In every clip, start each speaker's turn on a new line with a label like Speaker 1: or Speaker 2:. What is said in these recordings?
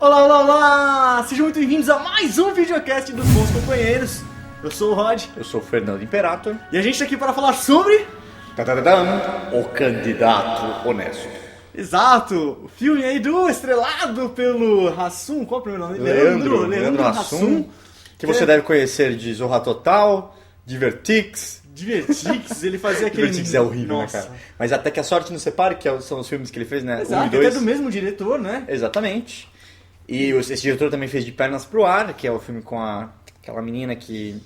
Speaker 1: Olá, olá, olá! Sejam muito bem-vindos a mais um videocast dos Bons Companheiros. Eu sou o Rod.
Speaker 2: Eu sou o Fernando Imperator.
Speaker 1: E a gente tá aqui para falar sobre...
Speaker 2: O Candidato Honesto.
Speaker 1: Exato! O filme aí estrelado pelo Hassum. Qual é o primeiro nome?
Speaker 2: Leandro Hassum. Que você deve conhecer de Zorra Total, Divertix.
Speaker 1: Divertix, ele fazia aquele...
Speaker 2: Divertix é horrível,
Speaker 1: Nossa.
Speaker 2: né, cara? Mas Até que a Sorte nos separe, que são os filmes que ele fez, né?
Speaker 1: Exato,
Speaker 2: 1 e
Speaker 1: até
Speaker 2: 2.
Speaker 1: do mesmo diretor, né?
Speaker 2: Exatamente. E esse diretor também fez De Pernas pro Ar, que é o filme com aquela menina que...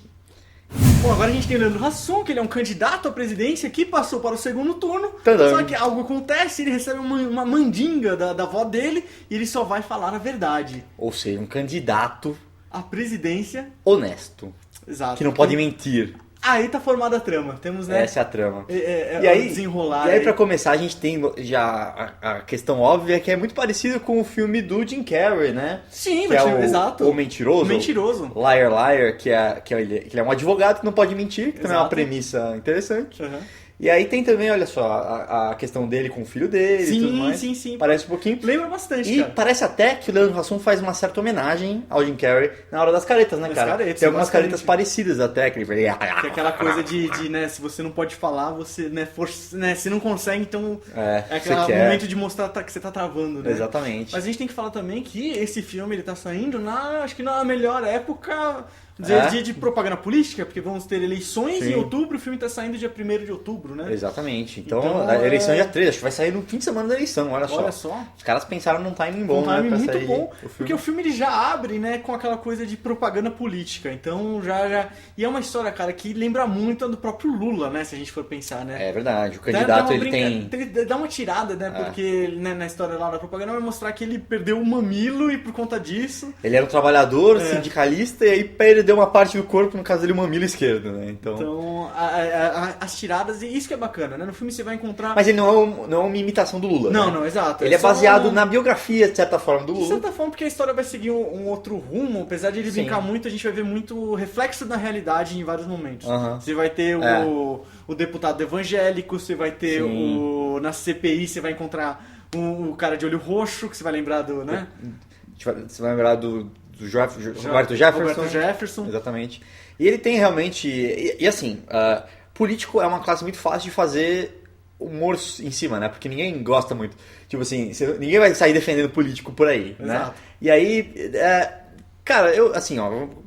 Speaker 1: Bom, agora a gente tem o Leandro Hassum, que ele é um candidato à presidência que passou para o segundo turno.
Speaker 2: Tadã.
Speaker 1: Só que algo acontece, ele recebe uma mandinga da avó dele e ele só vai falar a verdade.
Speaker 2: Ou seja, um candidato
Speaker 1: A presidência...
Speaker 2: honesto.
Speaker 1: Exato.
Speaker 2: Que não pode mentir.
Speaker 1: Aí tá formada a trama. Temos, né?
Speaker 2: Essa é a trama.
Speaker 1: E aí, desenrolar.
Speaker 2: E aí, pra começar, a gente tem já a questão óbvia que é muito parecido com o filme do Jim Carrey, né?
Speaker 1: Sim,
Speaker 2: que é
Speaker 1: exato.
Speaker 2: O Mentiroso.
Speaker 1: O Mentiroso.
Speaker 2: Liar, Liar, que ele é um advogado que não pode mentir, que também é uma
Speaker 1: Exato.
Speaker 2: premissa interessante.
Speaker 1: Uhum.
Speaker 2: E aí tem também, olha só, a questão dele com o filho dele e tudo mais.
Speaker 1: Sim.
Speaker 2: Parece um pouquinho.
Speaker 1: Lembra bastante,
Speaker 2: E
Speaker 1: cara.
Speaker 2: parece até que o Leandro Hassum faz uma certa homenagem ao Jim Carrey na hora das caretas, né,
Speaker 1: Das
Speaker 2: cara?
Speaker 1: caretas,
Speaker 2: Tem algumas
Speaker 1: bastante.
Speaker 2: caretas parecidas até, que ele
Speaker 1: Que é aquela coisa de, né, se você não pode falar, você, né, se não consegue, então é aquele
Speaker 2: você quer.
Speaker 1: momento de mostrar que você tá travando, né?
Speaker 2: Exatamente.
Speaker 1: Mas a gente tem que falar também que esse filme, ele tá saindo acho que na melhor época de propaganda política, porque vamos ter eleições
Speaker 2: Sim.
Speaker 1: em outubro, o filme tá saindo dia 1º de outubro, né?
Speaker 2: Exatamente. Então
Speaker 1: Então,
Speaker 2: a eleição é dia 3, acho que vai sair no fim de semana da eleição, olha só.
Speaker 1: Olha só.
Speaker 2: Os caras pensaram num timing bom,
Speaker 1: Um timing
Speaker 2: né, pra
Speaker 1: muito
Speaker 2: sair
Speaker 1: bom,
Speaker 2: o filme.
Speaker 1: porque o filme ele já abre, né, com aquela coisa de propaganda política. Então já e é uma história, cara, que lembra muito a do próprio Lula, né, se a gente for pensar, né?
Speaker 2: É verdade, o
Speaker 1: Dá
Speaker 2: candidato
Speaker 1: uma
Speaker 2: ele tem...
Speaker 1: Ele dá uma tirada, né? Porque né, na história lá da propaganda vai mostrar que ele perdeu o mamilo e por conta disso...
Speaker 2: Ele era um trabalhador, sindicalista, e aí perdeu uma parte do corpo, no caso dele o mamilo esquerdo, né?
Speaker 1: Então, as tiradas, e isso que é bacana, né? No filme você vai encontrar...
Speaker 2: Mas ele não é uma imitação do Lula,
Speaker 1: Não,
Speaker 2: né?
Speaker 1: não, exato.
Speaker 2: Ele é
Speaker 1: só
Speaker 2: baseado na biografia, de certa forma, do
Speaker 1: De
Speaker 2: Lula.
Speaker 1: certa forma, porque a história vai seguir um outro rumo, apesar de ele
Speaker 2: Sim.
Speaker 1: brincar muito, a gente vai ver muito reflexo da realidade em vários momentos.
Speaker 2: Aham.
Speaker 1: Você vai ter o deputado evangélico, você vai ter na CPI, você vai encontrar o cara de olho roxo, que você vai lembrar do, né?
Speaker 2: Você vai lembrar do Roberto Jefferson.
Speaker 1: Roberto Jefferson.
Speaker 2: Exatamente. E ele tem realmente... E assim, político é uma classe muito fácil de fazer humor em cima, né? Porque ninguém gosta muito. Tipo assim, ninguém vai sair defendendo político por aí, né?
Speaker 1: Exato.
Speaker 2: E aí, cara,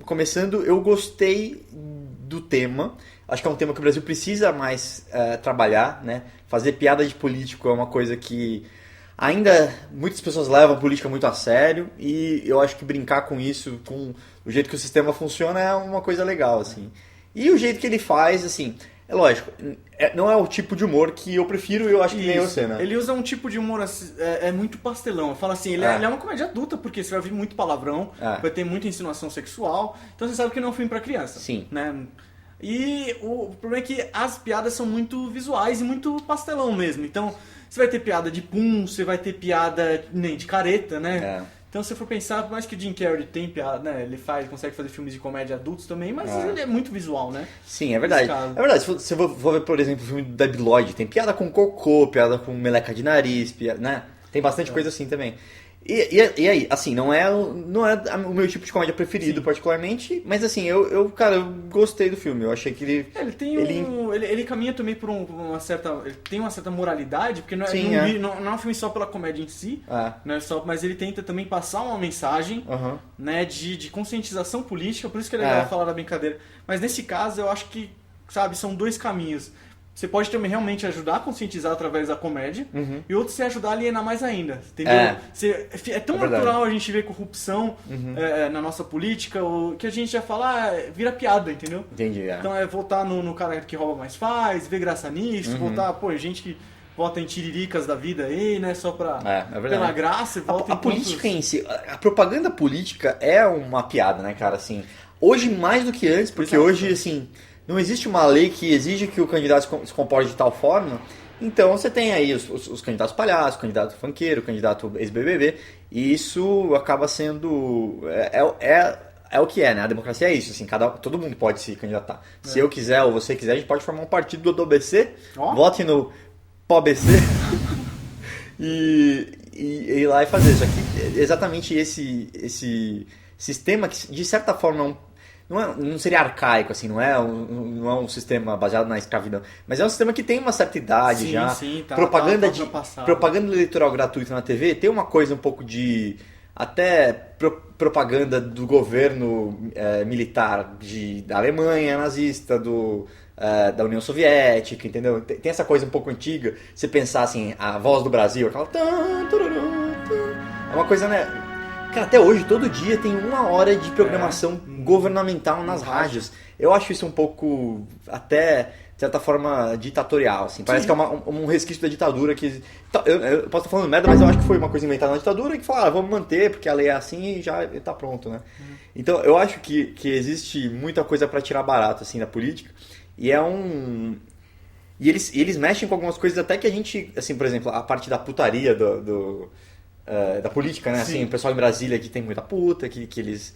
Speaker 2: começando, eu gostei do tema. Acho que é um tema que o Brasil precisa mais trabalhar, né? Fazer piada de político é uma coisa que ainda muitas pessoas levam a política muito a sério, e eu acho que brincar com isso, com o jeito que o sistema funciona, é uma coisa legal, assim. E o jeito que ele faz, assim, é lógico, não é o tipo de humor que eu prefiro, e eu acho que nem você, né?
Speaker 1: Ele usa um tipo de humor muito pastelão. Fala assim, ele é uma comédia adulta, porque você vai ouvir muito palavrão, vai ter muita insinuação sexual, então você sabe que não é um filme pra criança.
Speaker 2: Sim.
Speaker 1: Né? E o problema é que as piadas são muito visuais e muito pastelão mesmo. Então, você vai ter piada de pum, você vai ter piada nem de careta, né? Então, se for pensar, por mais que o Jim Carrey tem piada, né? Ele consegue fazer filmes de comédia adultos também, mas ele é muito visual, né?
Speaker 2: Sim, é verdade. É verdade, se você for ver, por exemplo, o filme do Debi Lloyd, tem piada com cocô, piada com meleca de nariz, né? Tem bastante coisa assim também. E aí, assim, não é o meu tipo de comédia preferido, particularmente, mas assim, eu gostei do filme, eu achei que ele...
Speaker 1: Ele caminha também por uma certa... Ele tem uma certa moralidade, porque não é um filme só pela comédia em si, mas ele tenta também passar uma mensagem, né, de conscientização política, por isso que é legal falar da brincadeira. Mas nesse caso, eu acho que, sabe, são dois caminhos. Você pode também realmente ajudar a conscientizar através da comédia, e outro você ajudar a alienar mais ainda, entendeu? É tão natural a gente ver corrupção na nossa política, que a gente já fala, vira piada, entendeu?
Speaker 2: Entendi,
Speaker 1: Então é voltar no cara que rouba mais faz, ver graça nisso, voltar, gente que vota em tiriricas da vida aí, né, só pela graça, volta
Speaker 2: a política em si, a propaganda política é uma piada, né, cara, assim, hoje mais do que antes, porque hoje, assim... Não existe uma lei que exige que o candidato se comporte de tal forma. Então você tem aí os candidatos palhaços, o candidato funkeiro, o candidato ex-BBB. E isso acaba sendo... É o que é, né? A democracia é isso. Assim, todo mundo pode se candidatar. Se eu quiser ou você quiser, a gente pode formar um partido do ABC. Vote no POBC. E e ir lá e fazer. Só que exatamente esse sistema que, de certa forma, não seria arcaico, assim, não é um sistema baseado na escravidão, mas é um sistema que tem uma certa idade já.
Speaker 1: Sim,
Speaker 2: propaganda eleitoral gratuita na TV tem uma coisa um pouco de até propaganda do governo militar da Alemanha nazista, da União Soviética, entendeu? Tem essa coisa um pouco antiga. Você pensar assim, a Voz do Brasil, aquela... É uma coisa, né? Cara, até hoje, todo dia tem 1 hora de programação governamental nas rádios. Eu acho isso um pouco, até, de certa forma, ditatorial, assim. Parece que é um resquício da ditadura que... Eu posso estar falando merda, mas eu acho que foi uma coisa inventada na ditadura que falaram, vamos manter, porque a lei é assim e já está pronto, né? Então, eu acho que existe muita coisa para tirar barato, assim, da política. E E eles mexem com algumas coisas até que a gente, assim, por exemplo, a parte da putaria da política, né? Assim, o pessoal em Brasília que tem muita puta, que eles...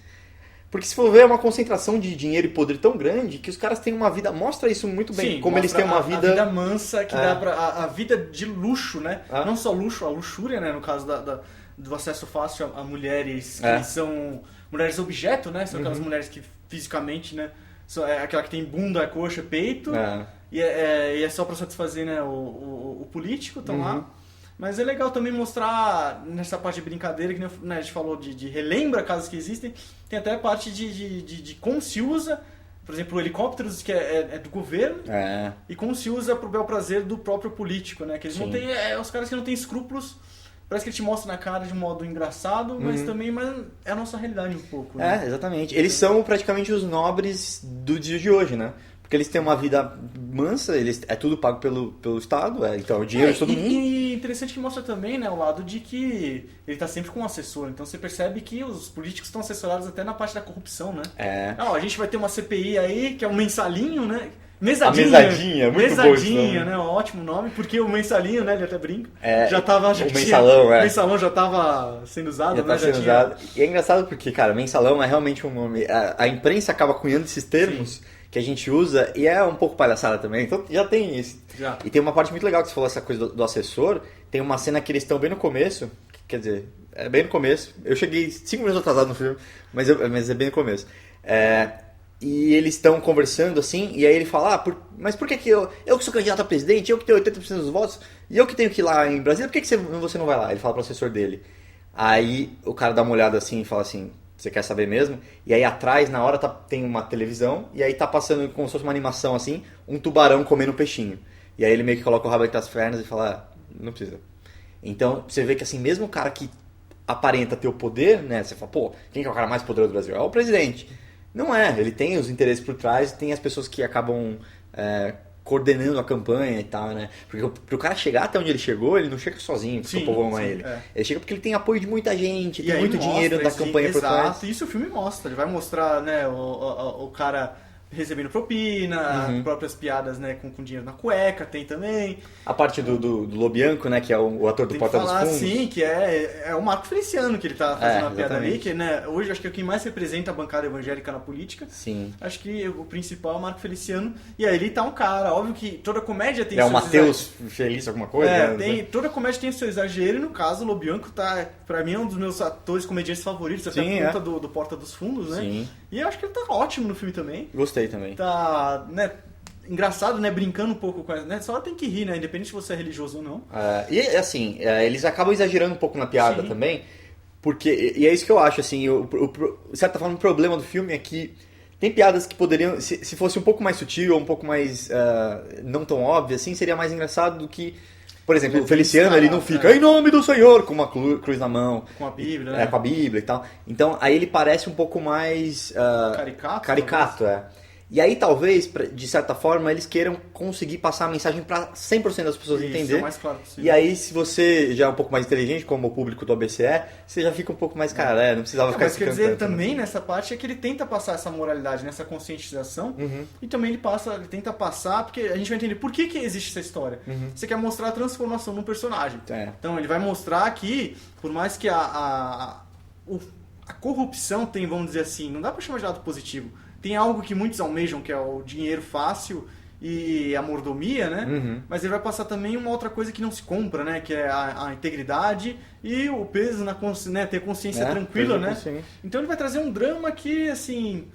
Speaker 2: Porque se for ver, é uma concentração de dinheiro e poder tão grande que os caras têm uma vida... Mostra isso muito bem, como eles têm uma vida...
Speaker 1: A vida mansa, que dá pra... A vida de luxo, né? Não só luxo, a luxúria, né? No caso do acesso fácil a mulheres que são... Mulheres objeto, né? São aquelas mulheres que fisicamente, né? É aquela que tem bunda, coxa, peito. E é só pra satisfazer, né, o político, estão lá. Mas é legal também mostrar nessa parte de brincadeira, que né, a gente falou de relembra casos que existem, tem até a parte de como se usa, por exemplo, helicópteros que é do governo, e como se usa pro bel prazer do próprio político, né? Que eles não têm, os caras que não têm escrúpulos, parece que ele te mostra na cara de um modo engraçado, mas também é a nossa realidade um pouco. Né?
Speaker 2: Exatamente. Eles são praticamente os nobres do dia de hoje, né? Porque eles têm uma vida mansa, é tudo pago pelo Estado, então o dinheiro de todo mundo.
Speaker 1: E interessante que mostra também, né, o lado de que ele está sempre com um assessor, então você percebe que os políticos estão assessorados até na parte da corrupção, né? A gente vai ter uma CPI aí, que é um mensalinho, né? Mesadinha.
Speaker 2: A mesadinha, muito
Speaker 1: Mesadinha, né? Um ótimo nome, porque o mensalinho, né? Ele até brinca.
Speaker 2: O mensalão,
Speaker 1: O mensalão já estava sendo usado,
Speaker 2: já
Speaker 1: né?
Speaker 2: Sendo usado. E é engraçado porque, cara, mensalão é realmente um nome... A imprensa acaba cunhando esses termos que a gente usa e é um pouco palhaçada também. Então já tem isso. E tem uma parte muito legal que você falou, essa coisa do assessor. Tem uma cena que eles estão bem no começo, quer dizer, é bem no começo. Eu cheguei 5 minutos atrasado no filme, mas é bem no começo. E eles estão conversando assim, e aí ele fala, mas por que eu que sou candidato a presidente, eu que tenho 80% dos votos, e eu que tenho que ir lá em Brasília, por que você não vai lá? Ele fala pro assessor dele. Aí o cara dá uma olhada assim e fala assim, você quer saber mesmo? E aí atrás, na hora, tem uma televisão, e aí tá passando como se fosse uma animação assim, um tubarão comendo um peixinho. E aí ele meio que coloca o rabo entre as pernas e fala, não precisa. Então você vê que assim, mesmo o cara que aparenta ter o poder, né, você fala, quem que é o cara mais poderoso do Brasil? É o presidente. Não é, ele tem os interesses por trás, tem as pessoas que acabam coordenando a campanha e tal, né? Porque pro cara chegar até onde ele chegou, ele não chega sozinho, porque o povo ama ele. Ele chega porque ele tem apoio de muita gente, tem muito dinheiro da campanha por trás.
Speaker 1: Exato, isso o filme mostra. Ele vai mostrar, né, o cara recebendo propina, próprias piadas, né, com dinheiro na cueca, tem também.
Speaker 2: A parte do Lobianco, né, que é o ator do Porta dos Fundos.
Speaker 1: Sim, que é o Marco Feliciano que ele tá fazendo a piada ali, que, né, hoje acho que é quem mais representa a bancada evangélica na política.
Speaker 2: Sim.
Speaker 1: Acho que o principal é o Marco Feliciano. E aí ele tá um cara, óbvio que toda comédia tem
Speaker 2: o Matheus Feliz, alguma coisa?
Speaker 1: Toda comédia tem o seu exagero, e no caso o Lobianco tá, pra mim, é um dos meus atores comediantes favoritos, até por conta do Porta dos Fundos, né? Sim. E eu acho que ele tá ótimo no filme também.
Speaker 2: Gostei também.
Speaker 1: Tá, né, engraçado, né, brincando um pouco com essa, né, só tem que rir, né, independente se você é religioso ou não.
Speaker 2: E assim, eles acabam exagerando um pouco na piada também, porque, e é isso que eu acho, assim, de certa forma o problema do filme é que tem piadas que poderiam, se fosse um pouco mais sutil ou um pouco mais não tão óbvio, assim, seria mais engraçado do que, por exemplo, o Feliciano, ele não fica em nome do Senhor, com uma cruz na mão.
Speaker 1: Com a Bíblia, né?
Speaker 2: Com a Bíblia e tal. Então, aí ele parece um pouco mais... caricato, E aí, talvez, de certa forma, eles queiram conseguir passar a mensagem para 100% das pessoas entender.
Speaker 1: É mais claro possível.
Speaker 2: E aí, se você já é um pouco mais inteligente, como o público do ABCE, você já fica um pouco mais, não precisava ficar...
Speaker 1: Mas quer dizer, também nessa parte é que ele tenta passar essa moralidade, nessa conscientização, e também ele tenta passar, porque a gente vai entender por que existe essa história. Você quer mostrar a transformação no personagem. Então, ele vai mostrar que, por mais que a corrupção tem, vamos dizer assim, não dá para chamar de lado positivo, tem algo que muitos almejam, que é o dinheiro fácil e a mordomia, né? Mas ele vai passar também uma outra coisa que não se compra, né? Que é a integridade e o peso na né? Ter consciência tranquila, né? Então ele vai trazer um drama que, assim,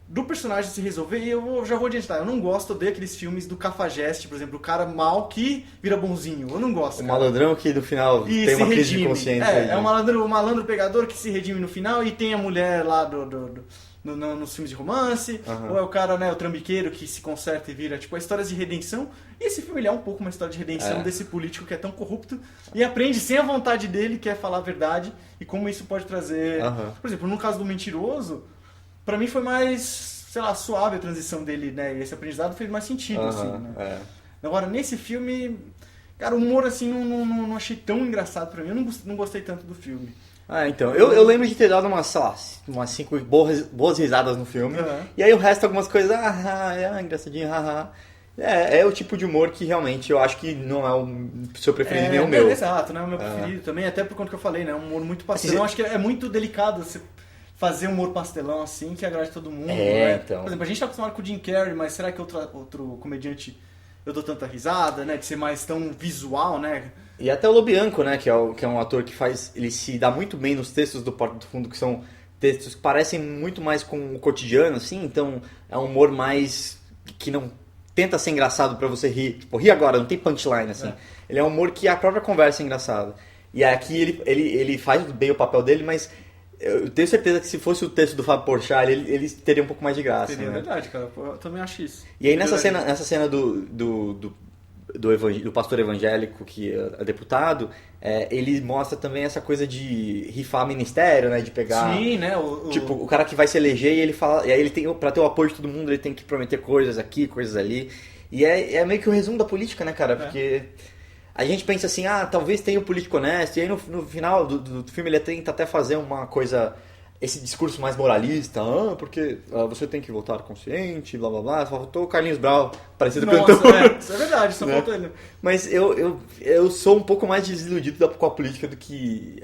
Speaker 1: do personagem se resolver, e eu já vou adiantar, eu não gosto daqueles filmes do cafajeste, por exemplo, o cara mal que vira bonzinho, eu não gosto.
Speaker 2: O malandrão que no final
Speaker 1: e
Speaker 2: tem uma crise de consciência.
Speaker 1: É o malandro pegador que se redime no final e tem a mulher lá nos filmes de romance, ou é o cara, né, o trambiqueiro que se conserta e vira, tipo, histórias de redenção. E esse filme ele é um pouco uma história de redenção desse político que é tão corrupto e aprende sem a vontade dele, que é falar a verdade, e como isso pode trazer... Por exemplo, no caso do Mentiroso, pra mim foi mais, sei lá, suave a transição dele, né? E esse aprendizado fez mais sentido, assim, né? Agora, nesse filme, cara, o humor, assim, não achei tão engraçado pra mim. Eu não gostei tanto do filme.
Speaker 2: Então, eu lembro de ter dado umas 5 boas risadas no filme. E aí o resto, algumas coisas, engraçadinho, É o tipo de humor que realmente eu acho que não é o seu preferido nem o meu.
Speaker 1: Exato, não é o meu preferido também, até por conta que eu falei, né? Um humor muito pastelão. Acho que é muito delicado você fazer humor pastelão assim, que agrade todo mundo, né?
Speaker 2: Então.
Speaker 1: Por exemplo, a gente tá acostumado com o Jim Carrey, mas será que outro comediante eu dou tanta risada, né? De ser mais tão visual, né?
Speaker 2: E até o Lobianco, né? Que é um ator que ele se dá muito bem nos textos do Porta do Fundo, que são textos que parecem muito mais com o cotidiano, assim. Então, é um humor mais que não tenta ser engraçado pra você rir. Tipo, ri agora, não tem punchline, assim. Ele é um humor que a própria conversa é engraçada. E aqui ele faz bem o papel dele, mas eu tenho certeza que se fosse o texto do Fábio Porchat, ele teria um pouco mais de graça.
Speaker 1: Seria verdade, cara. Eu também acho isso.
Speaker 2: E aí nessa cena do pastor evangélico que é deputado, ele mostra também essa coisa de rifar ministério, né? De pegar...
Speaker 1: Sim, né?
Speaker 2: Tipo, o cara que vai se eleger e ele fala... E aí ele tem, pra ter o apoio de todo mundo, ele tem que prometer coisas aqui, coisas ali. E é meio que o resumo da política, né, cara? Porque a gente pensa assim, talvez tenha o político honesto. E aí no final do filme ele tenta até fazer uma coisa... Esse discurso mais moralista, porque você tem que votar consciente, blá blá blá. Só faltou o Carlinhos Brau, parecido com o cantor.
Speaker 1: Isso é verdade, só faltou ele.
Speaker 2: Mas eu sou um pouco mais desiludido com a política do que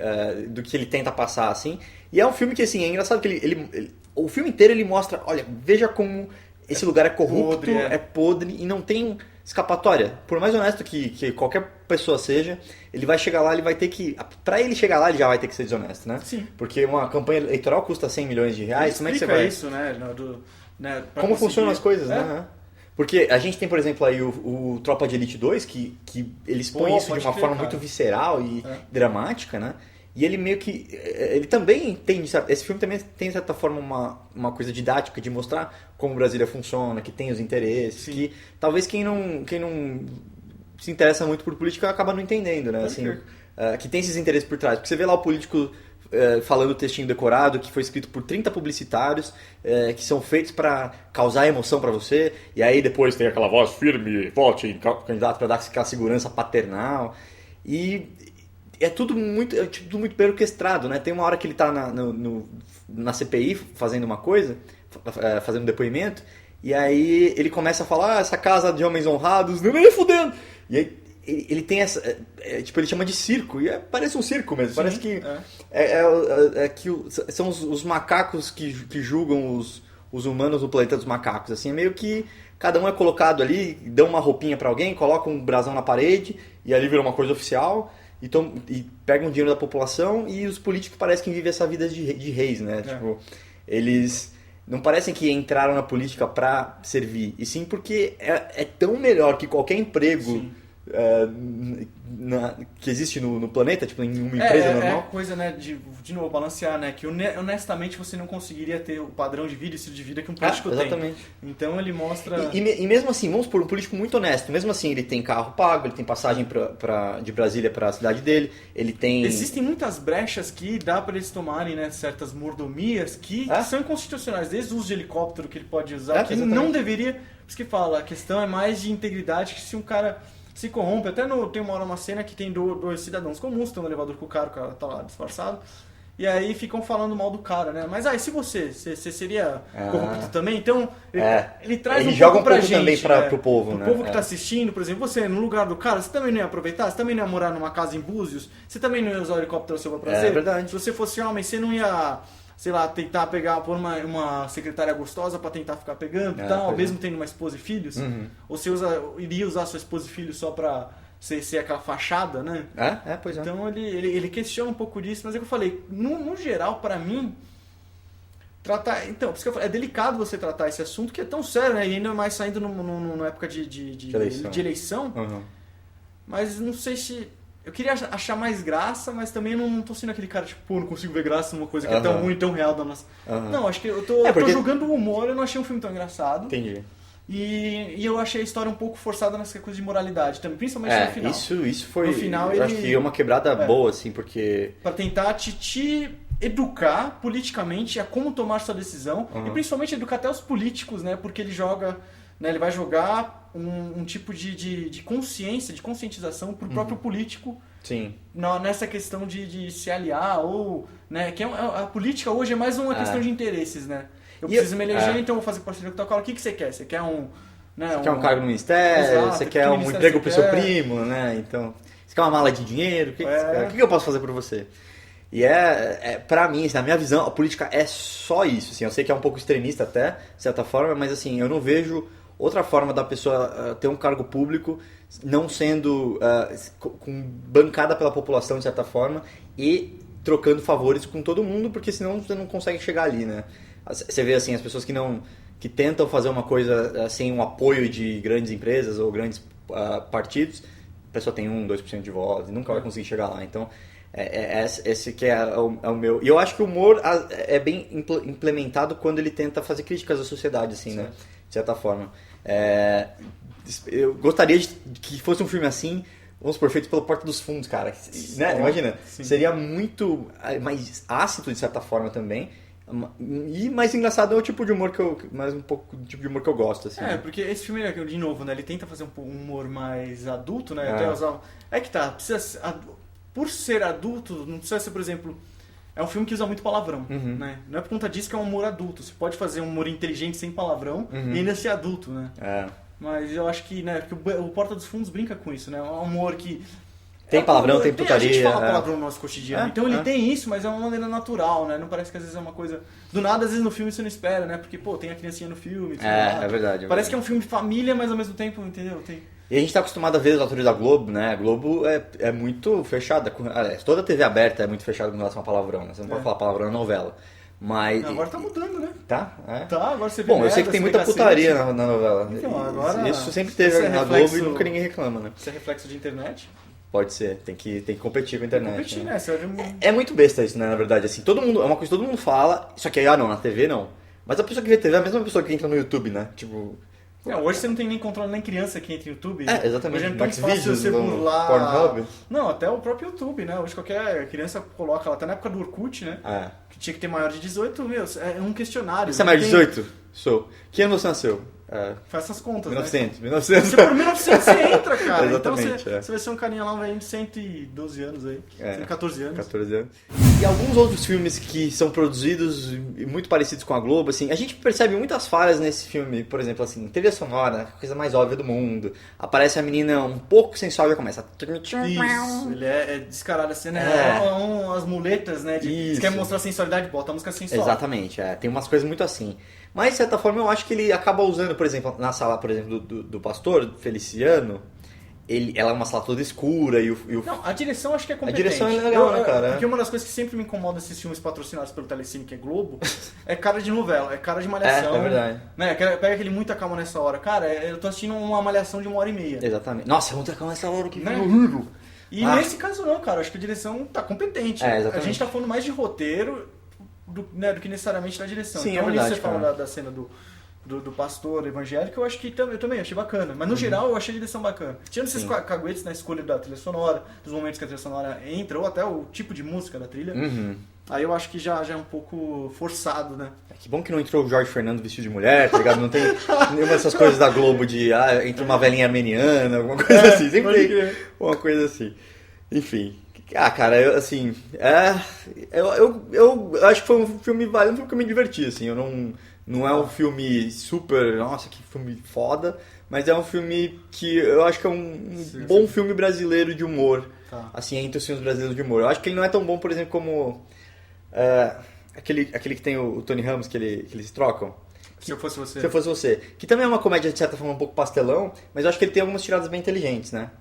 Speaker 2: ele tenta passar, assim. E é um filme que, assim, é engraçado que o filme inteiro ele mostra, olha, veja como esse lugar é corrupto, é podre e não tem escapatória. Por mais honesto que qualquer pessoa seja, ele vai chegar lá, ele vai ter que... Pra ele chegar lá, ele já vai ter que ser desonesto, né?
Speaker 1: Sim.
Speaker 2: Porque uma campanha eleitoral custa 100 milhões de reais, como é que você vai...
Speaker 1: isso, né?
Speaker 2: Como funcionam as coisas, né? Porque a gente tem, por exemplo, aí o Tropa de Elite 2, que ele expõe isso de uma forma muito visceral e dramática, né? E ele meio que... Ele também tem... Esse filme também tem, de certa forma, uma coisa didática de mostrar como Brasília funciona, que tem os interesses, que talvez quem não se interessa muito por política acaba não entendendo, né? Assim, que tem esses interesses por trás. Porque você vê lá o político falando o textinho decorado, que foi escrito por 30 publicitários, que são feitos para causar emoção para você, e aí depois tem aquela voz firme, vote em candidato para dar aquela segurança paternal. E... É tudo muito bem orquestrado, né? Tem uma hora que ele tá na CPI fazendo uma coisa, fazendo um depoimento, e aí ele começa a falar, essa casa de homens honrados, nem fudendo! E aí ele tem essa... ele chama de circo, e parece um circo mesmo. Sim, parece que são os macacos que julgam os humanos no planeta dos macacos. Assim, é meio que cada um é colocado ali, dão uma roupinha pra alguém, colocam um brasão na parede, e ali vira uma coisa oficial... E pegam dinheiro da população e os políticos parecem que vivem essa vida de reis, né? Tipo, eles não parecem que entraram na política pra servir, e sim porque é tão melhor que qualquer emprego que existe no planeta, tipo, em uma empresa normal.
Speaker 1: É coisa, né, de novo, balancear, né, que honestamente você não conseguiria ter o padrão de vida e estilo de vida que um político
Speaker 2: exatamente.
Speaker 1: Tem. Então ele mostra...
Speaker 2: E mesmo assim, vamos por um político muito honesto, mesmo assim ele tem carro pago, ele tem passagem de Brasília para a cidade dele, ele tem...
Speaker 1: Existem muitas brechas que dá para eles tomarem, né, certas mordomias que são inconstitucionais, desde o uso de helicóptero que ele pode usar, que não deveria... Por isso que fala, a questão é mais de integridade, que se um cara... se corrompe. Até tem uma cena que tem dois cidadãos comuns, estão no elevador com o cara tá lá disfarçado, e aí ficam falando mal do cara, né? Mas se você seria corrupto também? Então, ele traz
Speaker 2: ele
Speaker 1: um
Speaker 2: joga
Speaker 1: pouco pra gente.
Speaker 2: Também pro povo,
Speaker 1: pro povo que tá assistindo, por exemplo, você, no lugar do cara, você também não ia aproveitar? Você também não ia morar numa casa em Búzios? Você também não ia usar o helicóptero ao seu prazer?
Speaker 2: É verdade.
Speaker 1: Se você fosse homem, você não ia sei lá, tentar pôr uma secretária gostosa pra tentar ficar pegando e tal, mesmo tendo uma esposa e filhos? Ou você iria usar sua esposa e filhos só pra ser aquela fachada, né?
Speaker 2: Pois é.
Speaker 1: Então ele questiona um pouco disso, mas é o que eu falei, no geral, pra mim, então, por isso que eu falei, é delicado você tratar esse assunto que é tão sério, né? E ainda mais saindo numa época de eleição. Mas não sei se... Eu queria achar mais graça, mas também não tô sendo aquele cara, tipo, pô, não consigo ver graça numa coisa que é tão ruim, tão real da nossa... Não, acho que eu tô julgando o humor, eu não achei um filme tão engraçado.
Speaker 2: Entendi.
Speaker 1: E eu achei a história um pouco forçada nessa coisa de moralidade também, principalmente no final.
Speaker 2: Isso foi...
Speaker 1: No final,
Speaker 2: eu acho que é uma quebrada boa, assim, porque...
Speaker 1: Pra tentar te educar politicamente a como tomar sua decisão, e principalmente educar até os políticos, né? Porque ele joga... Né, ele vai jogar um tipo de consciência, de conscientização pro próprio político.
Speaker 2: Sim.
Speaker 1: Nessa questão de se aliar ou... Né, que a política hoje é mais uma questão de interesses, né? Eu preciso me eleger, então eu vou fazer parceria com o tal cara. O que você quer? Você quer um... Né,
Speaker 2: você quer um cargo no ministério?
Speaker 1: Exato,
Speaker 2: você quer um emprego pro seu primo, né? Então, você quer uma mala de dinheiro? O que eu posso fazer por você? E pra mim, na minha visão, a política é só isso. Assim, eu sei que é um pouco extremista até, de certa forma, mas assim, eu não vejo outra forma da pessoa ter um cargo público não sendo bancada pela população, de certa forma, e trocando favores com todo mundo, porque senão você não consegue chegar ali, né? Você vê assim, as pessoas que tentam fazer uma coisa sem o apoio de grandes empresas ou grandes partidos, a pessoa tem 1-2% de voz e nunca vai conseguir chegar lá. Então, esse que é o meu... E eu acho que o humor é bem implementado quando ele tenta fazer críticas à sociedade, assim, né? De certa forma. Eu gostaria que fosse um filme assim, vamos supor, feito pelo Porta dos Fundos, cara. Né? Imagina, seria muito mais ácido, de certa forma, também. E mais engraçado é o tipo de humor que eu gosto, assim.
Speaker 1: Porque esse filme, de novo, né, ele tenta fazer um humor mais adulto, né? Até usar... Por ser adulto, não precisa ser, por exemplo... É um filme que usa muito palavrão, né? Não é por conta disso que é um humor adulto. Você pode fazer um humor inteligente sem palavrão e ainda ser adulto, né? Mas eu acho que, né, que o Porta dos Fundos brinca com isso, né? É um humor que...
Speaker 2: Tem palavrão, tem putaria.
Speaker 1: A gente fala palavrão no nosso cotidiano. Então ele tem isso, mas é uma maneira natural, né? Não parece que às vezes é uma coisa... Do nada, às vezes no filme você não espera, né? Porque, pô, tem a criancinha no filme.
Speaker 2: É verdade.
Speaker 1: Parece que é um filme de família, mas ao mesmo tempo, entendeu?
Speaker 2: E a gente está acostumado a ver os atores da Globo, né? A Globo é muito fechada. Toda a TV aberta é muito fechada com relação a palavrão, né? Você não pode falar palavrão na novela. Mas...
Speaker 1: Agora tá mudando, né?
Speaker 2: Tá?
Speaker 1: Agora você vê
Speaker 2: eu sei que tem muita putaria na novela.
Speaker 1: Então, agora...
Speaker 2: Isso sempre teve na Globo e nunca ninguém reclama, né?
Speaker 1: Isso é reflexo de internet?
Speaker 2: Pode ser, tem que competir com a internet.
Speaker 1: Competir, né?
Speaker 2: É muito besta isso, né? Na verdade, assim, todo mundo, é uma coisa que todo mundo fala, só que não, na TV não. Mas a pessoa que vê TV é a mesma pessoa que entra no YouTube, né? Tipo...
Speaker 1: hoje você não tem nem controle nem criança que entra no YouTube.
Speaker 2: Exatamente.
Speaker 1: Hoje é tão fácil você burlar...
Speaker 2: Pornhub?
Speaker 1: Não, até o próprio YouTube, né? Hoje qualquer criança coloca lá, até na época do Orkut, né? Que tinha que ter maior de 18, é um questionário.
Speaker 2: Você é maior de 18? Sou. Que ano você nasceu?
Speaker 1: Faz essas contas,
Speaker 2: 1900.
Speaker 1: Né? Você por 1900 você entra, cara.
Speaker 2: Exatamente.
Speaker 1: Então você vai ser um carinha lá, um velhinho de 112 anos aí. 114 anos.
Speaker 2: 14 anos. E alguns outros filmes que são produzidos muito parecidos com a Globo, assim, a gente percebe muitas falhas nesse filme. Por exemplo, assim, trilha sonora, a coisa mais óbvia do mundo. Aparece a menina um pouco sensual e começa...
Speaker 1: Isso, ele é descarado assim, né? As muletas, né? Você quer mostrar sensualidade, bota a música sensual.
Speaker 2: Exatamente, tem umas coisas muito assim. Mas, de certa forma, eu acho que ele acaba usando, por exemplo, na sala, por exemplo, do pastor Feliciano, ela é uma sala toda escura e o...
Speaker 1: Não, a direção acho que é competente.
Speaker 2: A direção é legal, né, cara?
Speaker 1: Porque uma das coisas que sempre me incomoda nesses filmes patrocinados pelo Telecine, que é Globo, é cara de novela, é cara de malhação.
Speaker 2: É verdade.
Speaker 1: Né? Pega aquele Muita Calma Nessa Hora. Cara, eu tô assistindo uma malhação de 1h30.
Speaker 2: Exatamente. Nossa, Muita Calma Nessa Hora, que filme horrível.
Speaker 1: E nesse caso não, cara. Acho que a direção tá competente.
Speaker 2: Exatamente.
Speaker 1: A gente tá falando mais de roteiro do que necessariamente da direção.
Speaker 2: Sim,
Speaker 1: então,
Speaker 2: é verdade,
Speaker 1: você fala da cena do pastor evangélico, eu acho que eu também achei bacana. Mas no geral eu achei a direção bacana. Tirando esses caguetes na escolha da trilha sonora, dos momentos que a trilha sonora entra, ou até o tipo de música da trilha, aí eu acho que já é um pouco forçado, né?
Speaker 2: Que bom que não entrou o Jorge Fernando vestido de mulher, tá ligado? Não tem nenhuma dessas coisas da Globo de entra uma velhinha armeniana, alguma coisa assim. Sempre tem uma coisa assim. Enfim. Cara, eu acho que foi um filme válido porque eu me diverti, assim. Eu não é um filme super, nossa, que filme foda, mas é um filme que eu acho que é um bom filme brasileiro de humor, assim, entre os filmes brasileiros de humor. Eu acho que ele não é tão bom, por exemplo, como aquele que tem o Tony Ramos, que eles trocam.
Speaker 1: Se Eu Fosse Você.
Speaker 2: Se Eu Fosse Você. Que também é uma comédia, de certa forma, um pouco pastelão, mas eu acho que ele tem algumas tiradas bem inteligentes, né?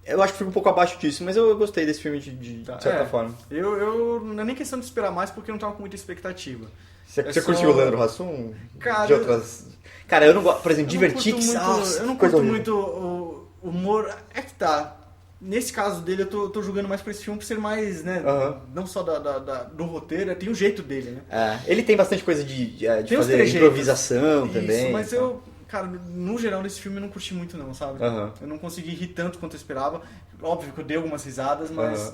Speaker 2: Eu acho que fica um pouco abaixo disso, mas eu gostei desse filme de certa forma.
Speaker 1: Eu não é nem questão de esperar mais, porque eu não tava com muita expectativa.
Speaker 2: Você curtiu o Leandro Hassum?
Speaker 1: Cara,
Speaker 2: de outras... Cara, eu não gosto... Por exemplo, Divertix...
Speaker 1: Eu não curto muito o humor... É que tá... Nesse caso dele, eu tô julgando mais por esse filme por ser mais, né? Não só do roteiro, tem o jeito dele, né?
Speaker 2: Ele tem bastante coisa de fazer improvisação também.
Speaker 1: Isso, mas cara, no geral, nesse filme eu não curti muito não, sabe? Eu não consegui rir tanto quanto eu esperava. Óbvio que eu dei algumas risadas, mas...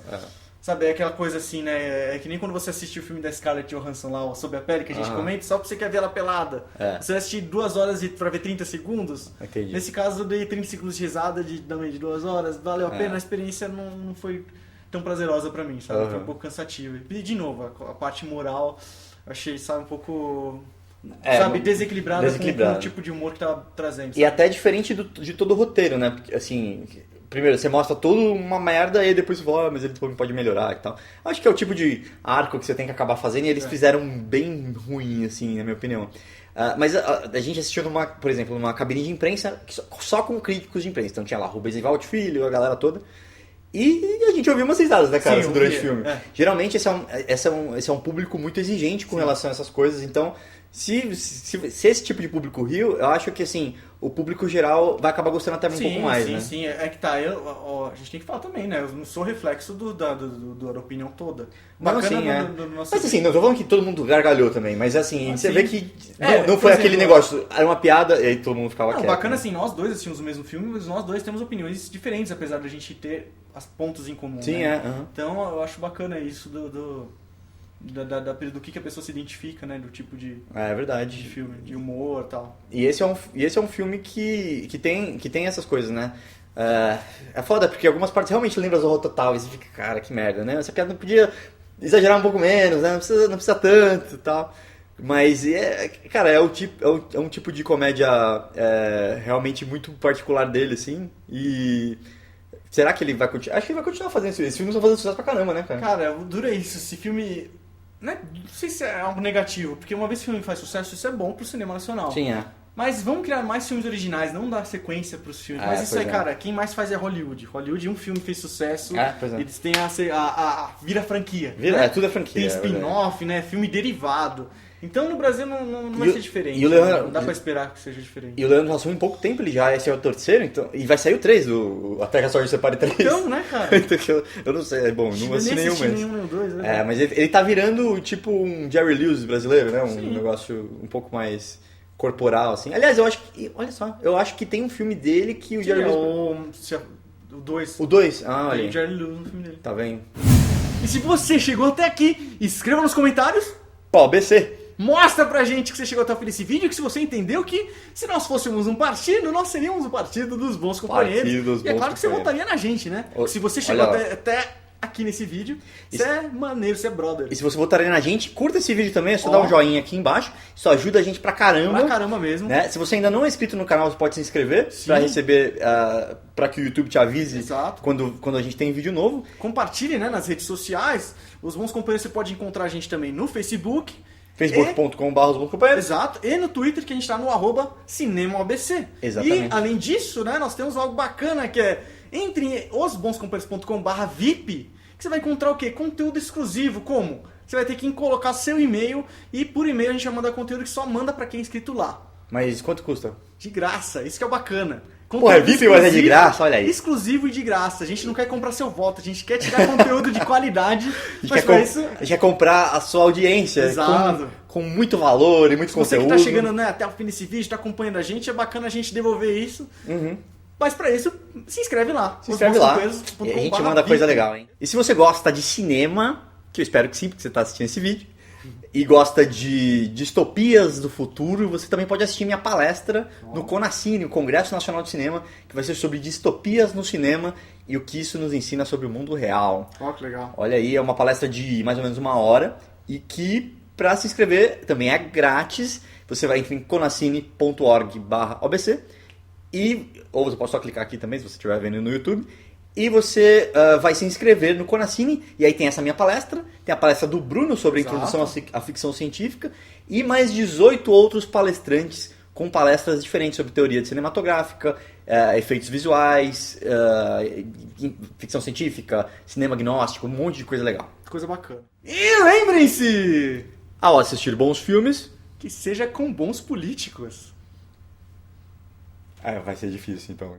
Speaker 1: Sabe, é aquela coisa assim, né? É que nem quando você assiste o filme da Scarlett Johansson lá, Sob a Pele, que a gente comenta, só porque você quer ver ela pelada. Você vai assistir 2 horas pra ver 30 segundos.
Speaker 2: Entendi.
Speaker 1: Nesse caso, eu dei 30 segundos de risada de 2 horas. Valeu a pena, a experiência não foi tão prazerosa pra mim, sabe? Foi um pouco cansativa. E, de novo, a parte moral, achei, sabe, um pouco... sabe, desequilibrada com o tipo de humor que tava trazendo. Sabe?
Speaker 2: E até diferente de todo o roteiro, né? Porque, assim... Primeiro, você mostra toda uma merda e depois você fala, mas ele pode melhorar e tal. Acho que é o tipo de arco que você tem que acabar fazendo e eles fizeram bem ruim, assim, na minha opinião. Mas a gente assistiu, por exemplo, numa cabine de imprensa só com críticos de imprensa. Então tinha lá Rubens Evaldo Filho, a galera toda. E a gente ouviu umas risadas, né, cara, durante o filme. Geralmente esse é um público muito exigente com relação a essas coisas, então... Se esse tipo de público riu, eu acho que assim, o público geral vai acabar gostando até um pouco mais, né?
Speaker 1: Sim, é que tá. A gente tem que falar também, né? Eu não sou reflexo da opinião toda.
Speaker 2: Bacana
Speaker 1: do nosso...
Speaker 2: Mas assim, não tô falando que todo mundo gargalhou também, mas assim, você vê que não foi
Speaker 1: exemplo,
Speaker 2: aquele negócio, era uma piada e aí todo mundo ficava quieto.
Speaker 1: Bacana assim, nós dois assistimos o mesmo filme, mas nós dois temos opiniões diferentes, apesar da gente ter os pontos em comum.
Speaker 2: Sim,
Speaker 1: né? Então eu acho bacana isso do que a pessoa se identifica, né? Do tipo de
Speaker 2: verdade.
Speaker 1: De filme, de humor e tal.
Speaker 2: E esse é um filme que tem essas coisas, né? É foda, porque algumas partes realmente lembram Zorro Total e você fica, cara, que merda, né? Essa piada não podia exagerar um pouco menos, né? Não precisa tanto e tal. Mas, cara, é um tipo de comédia realmente muito particular dele, assim. E... Será que ele vai continuar? Acho que ele vai continuar fazendo isso. Esses filmes estão fazendo sucesso pra caramba, né, cara?
Speaker 1: Cara, dura isso. Esse filme... Não sei se é algo negativo, porque uma vez que o filme faz sucesso, isso é bom pro cinema nacional.
Speaker 2: Sim,
Speaker 1: Mas vamos criar mais filmes originais, não dar sequência pros filmes. Mas isso aí, cara, quem mais faz é Hollywood. Hollywood, um filme fez sucesso, eles têm vira franquia.
Speaker 2: Tudo é franquia.
Speaker 1: Tem spin-off, né? Filme derivado. Então no Brasil não vai ser diferente. Não dá pra esperar que seja diferente.
Speaker 2: E o Leandro Hassum em pouco tempo, esse é o terceiro, então, e vai sair o 3, A Terra Só de Separe 3.
Speaker 1: Então, né, cara?
Speaker 2: Eu não sei, bom, não assisti nenhum mesmo.
Speaker 1: Nem 2, né?
Speaker 2: Mas ele tá virando tipo um Jerry Lewis brasileiro, né? Um negócio um pouco mais corporal, assim. Aliás, eu acho que, olha só, que tem um filme dele que o Jerry Lewis...
Speaker 1: O 2.
Speaker 2: O 2? Olha.
Speaker 1: Tem o Jerry Lewis no filme dele.
Speaker 2: Tá vendo?
Speaker 1: E se você chegou até aqui, escreva nos comentários.
Speaker 2: BC.
Speaker 1: Mostra pra gente que você chegou até o fim desse vídeo, que se você entendeu que se nós fôssemos um partido, nós seríamos o partido dos bons companheiros. E é claro que você votaria na gente, né? Se você chegou até aqui nesse vídeo, você é maneiro, você é brother.
Speaker 2: E se você votaria na gente, curta esse vídeo também, é só dar um joinha aqui embaixo. Isso ajuda a gente pra caramba.
Speaker 1: Pra caramba mesmo.
Speaker 2: Né? Se você ainda não é inscrito no canal, você pode se inscrever pra receber, pra que o YouTube te avise quando a gente tem vídeo novo.
Speaker 1: Compartilhe, né, nas redes sociais. Os bons companheiros, você pode encontrar a gente também no Facebook.
Speaker 2: Facebook.com/bonscompanheiros.
Speaker 1: Exato. E no Twitter, que a gente tá no @CinemaABC.
Speaker 2: Exatamente.
Speaker 1: E, além disso, né, nós temos algo bacana, que é entre osbonscompanheiros.com/VIP, que você vai encontrar o quê? Conteúdo exclusivo. Como? Você vai ter que colocar seu e-mail, e por e-mail a gente vai mandar conteúdo que só manda pra quem é inscrito lá.
Speaker 2: Mas quanto custa?
Speaker 1: De graça. Isso que é o bacana.
Speaker 2: Porra, é VIP, mas é de graça, olha aí.
Speaker 1: Exclusivo e de graça. A gente não quer comprar seu voto, a gente quer tirar conteúdo de qualidade.
Speaker 2: A gente quer comprar a sua audiência.
Speaker 1: Exato.
Speaker 2: Com muito valor e muito conteúdo.
Speaker 1: Você que tá chegando, né, até o fim desse vídeo, tá acompanhando a gente, é bacana a gente devolver isso. Mas pra isso, se inscreve lá.
Speaker 2: Se inscreve lá. E a gente manda coisa legal, hein? E se você gosta de cinema, que eu espero que sim, porque você tá assistindo esse vídeo, e gosta de distopias do futuro, você também pode assistir minha palestra no CONACINE, o Congresso Nacional de Cinema, que vai ser sobre distopias no cinema e o que isso nos ensina sobre o mundo real.
Speaker 1: Ó, que legal.
Speaker 2: Olha aí, é uma palestra de mais ou menos 1 hora e que, para se inscrever, também é grátis. Você vai em conacine.org/OBC ou você pode só clicar aqui também, se você estiver vendo no YouTube. E você vai se inscrever no Conacine, e aí tem essa minha palestra, tem a palestra do Bruno sobre a introdução à ficção científica, e mais 18 outros palestrantes com palestras diferentes sobre teoria cinematográfica, efeitos visuais, ficção científica, cinema gnóstico, um monte de coisa legal.
Speaker 1: Coisa bacana. E lembrem-se!
Speaker 2: Ao assistir bons filmes,
Speaker 1: que seja com bons políticos.
Speaker 2: Vai ser difícil então.